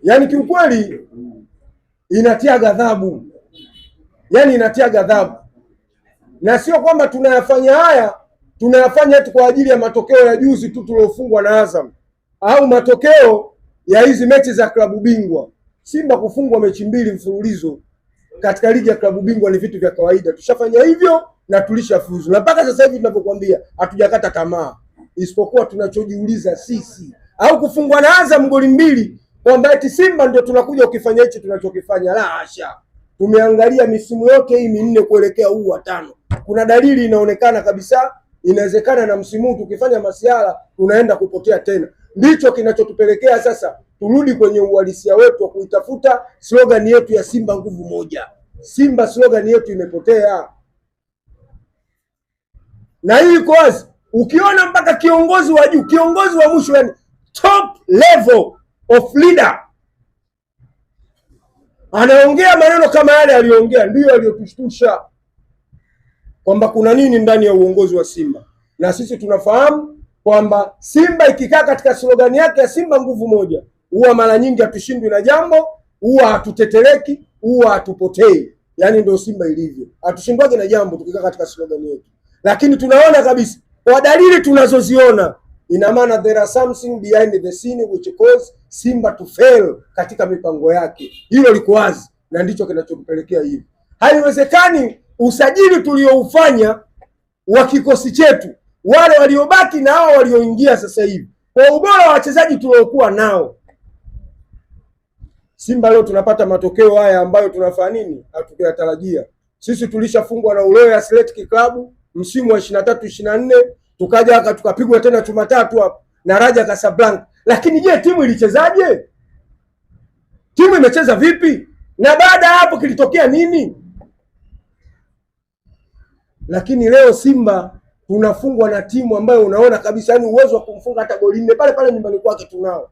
Yaani kiukweli inatia ghadhabu, yaani inatia ghadhabu, na sio kwamba tunayafanya haya eti kwa ajili ya matokeo ya juzi tu tuliofungwa na Azam au matokeo ya hizi mechi za klabu bingwa. Simba kufungwa mechi 2 mfululizo katika ligi ya klabu bingwa ni vitu vya kawaida. Tushafanya hivyo na tulishafuzu, na mpaka sasa hivi tunavyokuambia hatujakata tamaa, isipokuwa tunachojiuliza sisi, au kufungwa na Azam goli 2 kwamba eti Simba ndio tunakuja ukifanya hichi tunachokifanya. La hasha, tumeangalia misimu yote hii 4 kuelekea huu wa 5, kuna dalili inaonekana kabisa inawezekana na msimu huu tukifanya masiara tunaenda kupotea tena. Ndicho kinachotupelekea sasa turudi kwenye uhalisia wetu wa kuitafuta slogan yetu ya Simba nguvu moja. Simba slogan yetu imepotea, na hii iko wazi. Ukiona mpaka kiongozi wa juu, kiongozi wa mwisho, yani top level of leader anaongea maneno kama yale aliyoongea, ndiyo aliyotushtusha kwamba kuna nini ndani ya uongozi wa Simba. Na sisi tunafahamu kwamba Simba ikikaa katika slogan yake ya Simba nguvu moja, huwa mara nyingi hatushindwi na jambo, huwa hatuteteleki, huwa hatupotei. Yaani ndio Simba ilivyo, hatushindwagi na jambo tukikaa katika slogan yetu. Lakini tunaona kabisa kwa dalili tunazoziona, ina maana there are something behind the scene which cause Simba to fail katika mipango yake. Hilo liko wazi na ndicho kinachotupelekea hivi. Haiwezekani usajili tulioufanya wa kikosi chetu, wale waliobaki na hao walioingia sasa hivi, kwa ubora wa wachezaji tuliokuwa nao, Simba leo tunapata matokeo haya ambayo tunafanya nini hatukuyatarajia. Sisi tulishafungwa na Uloya Athletic Club msimu wa 23-24, tukaja tukapigwa tena chuma 3 hapo na Raja Casablanca. Lakini je, timu ilichezaje? Timu imecheza vipi? Na baada ya hapo kilitokea nini? Lakini leo Simba tunafungwa na timu ambayo unaona kabisa yani uwezo wa kumfunga hata goli 4 pale pale nyumbani kwake tunao.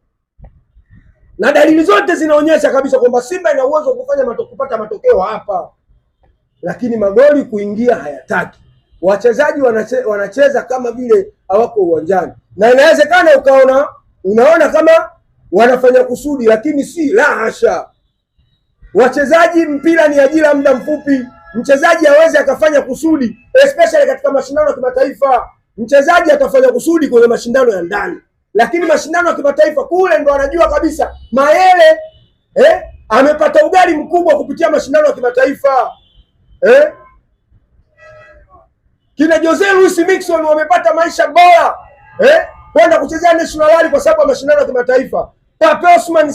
Na dalili zote zinaonyesha kabisa kwamba Simba ina uwezo wa kufanya kupata matokeo hapa. Lakini magoli kuingia hayataki. Wachezaji wanacheza kama vile hawako uwanjani. Na inawezekana unaona kama wanafanya kusudi, lakini si, la hasha. Wachezaji, mpira ni ajira muda mfupi. Mchezaji hawezi akafanya kusudi, especially katika mashindano ya kimataifa. Mchezaji atafanya kusudi kwenye mashindano ya ndani, lakini mashindano ya kimataifa kule ndo anajua kabisa Mayele amepata ugali mkubwa kupitia mashindano ya kimataifa. Kina Jose Luis Mixon wamepata maisha bora kwenda kuchezea national rally kwa sababu ya mashindano ya kimataifa. Pape Osman